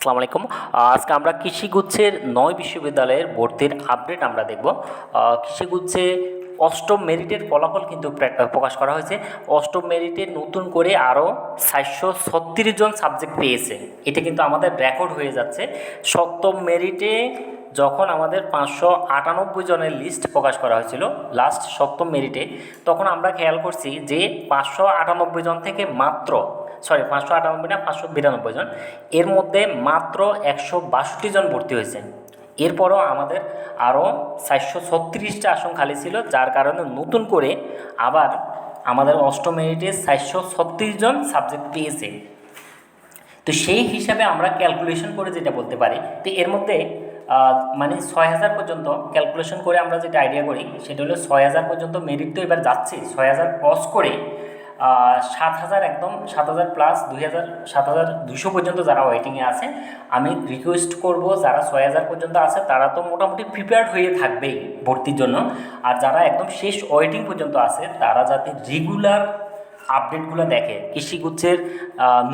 আসসালামু আলাইকুম। আজকে আমরা কৃষিগুচ্ছের ৯ বিশ্ববিদ্যালয়ের ভর্তির আপডেট আমরা দেখব। কৃষিগুচ্ছে অষ্টম মেরিটের ফলাফল কিন্তু প্রকাশ করা হয়েছে। অষ্টম মেরিটে নতুন করে আরও 436 জন সাবজেক্ট পেয়েছে। এটা কিন্তু আমাদের রেকর্ড হয়ে যাচ্ছে। সপ্তম মেরিটে যখন আমাদের 598 জনের লিস্ট প্রকাশ করা হয়েছিল লাস্ট সপ্তম মেরিটে, তখন আমরা খেয়াল করছি যে 598 জন থেকে মাত্র 598 না 592 জন, এর মধ্যে মাত্র 162 জন ভর্তি হয়েছে। এরপরও আমাদের আরও 436টা আসন খালি ছিল, যার কারণে নতুন করে আবার আমাদের অষ্টম মেরিটে 436 জন সাবজেক্ট পেয়েছে। তো সেই হিসাবে আমরা ক্যালকুলেশন করে যেটা বলতে পারি, তো এর মধ্যে মানে 6000 পর্যন্ত ক্যালকুলেশন করে আমরা যেটা আইডিয়া করি সেটা হলো 6000 পর্যন্ত মেরিট তো এবার যাচ্ছে। 6000 ক্রস করে 7000, একদম 7000 প্লাস 2000, 7200 পর্যন্ত যারা ওয়েটিংয়ে আছে, আমি রিকোয়েস্ট করব যারা 6000 পর্যন্ত আছে তারা তো মোটামুটি প্রিপেয়ার্ড হয়ে থাকবেই ভর্তির জন্য। আর যারা একদম শেষ ওয়েটিং পর্যন্ত আছে তারা যাতে রেগুলার আপডেটগুলো দেখে, কৃষিগুচ্ছের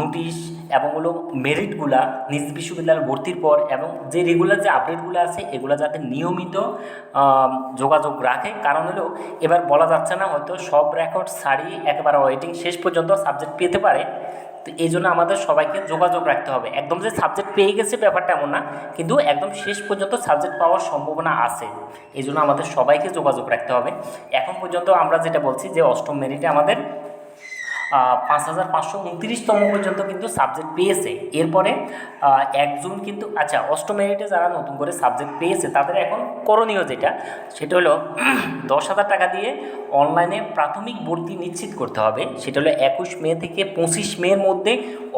নোটিশ এবং হলো মেরিটগুলা নিজ বিশ্ববিদ্যালয়ে ভর্তির পর, এবং যে রেগুলার যে আপডেটগুলো আছে এগুলো যাতে নিয়মিত যোগাযোগ রাখে। কারণ হলো এবার বলা যাচ্ছে না, হয়তো সব রেকর্ড ছাড়িয়ে একেবারে ওয়েটিং শেষ পর্যন্ত সাবজেক্ট পেতে পারে। তো এই জন্য আমাদের সবাইকে যোগাযোগ রাখতে হবে। একদম যে সাবজেক্ট পেয়ে গেছে ব্যাপারটা এমন না, কিন্তু একদম শেষ পর্যন্ত সাবজেক্ট পাওয়ার সম্ভাবনা আছে। এই জন্য আমাদের সবাইকে যোগাযোগ রাখতে হবে। এখন পর্যন্ত আমরা যেটা বলছি যে অষ্টম মেরিটে আমাদের 5529তম পর্যন্ত কিন্তু সাবজেক্ট পেয়েছে। এরপরে একজন কিন্তু অষ্টম মেরিটে যারা নতুন করে সাবজেক্ট পেয়েছে তাদের এখন করণীয় সেটা হলো 10,000 টাকা দিয়ে অনলাইনে প্রাথমিক ভর্তি নিশ্চিত করতে হবে। সেটা হলো 21 মে থেকে 25 মের মধ্যে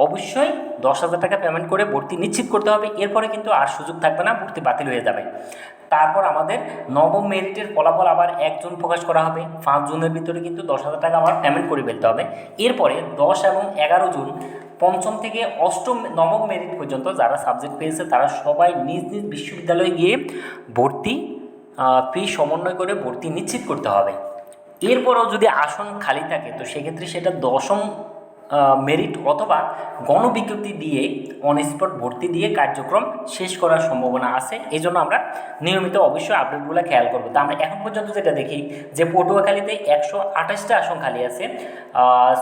অবশ্যই 10,000 টাকা পেমেন্ট করে ভর্তি নিশ্চিত করতে হবে। এরপরে কিন্তু আর সুযোগ থাকবে না, ভর্তি বাতিল হয়ে যাবে। তারপর আমাদের নবম মেরিটের ফলাফল আবার 1 জুন প্রকাশ করা হবে। 5 জুনের ভিতরে কিন্তু 10,000 টাকা আবার পেমেন্ট করে ফেলতে হবে। এরপরে 10 এবং 11 জুন পঞ্চম থেকে অষ্টম নবম মেরিট পর্যন্ত যারা সাবজেক্ট পেয়েছে তারা সবাই নিজ নিজ বিশ্ববিদ্যালয়ে গিয়ে ভর্তি ফি সমন্বয় করে ভর্তি নিশ্চিত করতে হবে। এরপরও যদি আসন খালি থাকে তো সেক্ষেত্রে সেটা দশম মেরিট অথবা গণবিজ্ঞপ্তি দিয়ে অন স্পট ভর্তি দিয়ে কার্যক্রম শেষ করার সম্ভাবনা আছে। এই জন্য আমরা নিয়মিত অবশ্যই আপডেটগুলো খেয়াল করবো। তো আমরা এখন পর্যন্ত যেটা দেখি যে পটুয়াখালীতে 128টা আসন খালি আছে,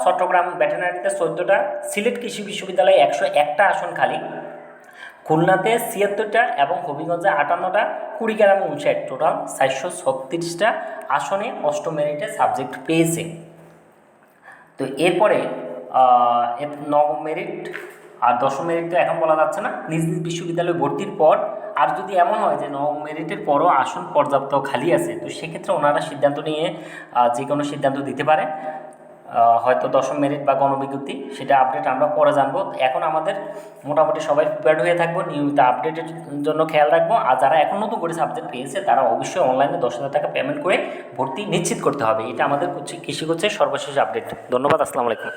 চট্টগ্রাম ভেটেরিনারিতে 14টা, সিলেট কৃষি বিশ্ববিদ্যালয়ে 101টা আসন খালি, খুলনাতে 76টা এবং হবিগঞ্জে 58টা, কুড়িগ্রামে 59, টোটাল 436টা আসনে অষ্টম মেরিটে সাবজেক্ট পেয়েছে। তো এরপরে নবম মেরিট আর দশম মেরিট তো এখন বলা যাচ্ছে না, নিজ নিজ বিশ্ববিদ্যালয়ে ভর্তির পর আর যদি এমন হয় যে নবম মেরিটের পরও আসন পর্যাপ্ত খালি আছে, তো সেক্ষেত্রে ওনারা সিদ্ধান্ত নিয়ে যে কোনো সিদ্ধান্ত দিতে পারে, হয়তো দশম মেরিট বা গণবিজ্ঞপ্তি, সেটা আপডেট আমরা পরে জানবো। এখন আমাদের মোটামুটি সবাই প্রিপেয়ার্ড হয়ে থাকবো, নিয়মিত আপডেটের জন্য খেয়াল রাখবো। আর যারা এখন নতুন করে সাবজেক্ট পেয়েছে তারা অবশ্যই অনলাইনে 10,000 টাকা পেমেন্ট করে ভর্তি নিশ্চিত করতে হবে। এটা আমাদের কৃষিগুচ্ছের সর্বশেষ আপডেট। ধন্যবাদ। আসসালামু আলাইকুম।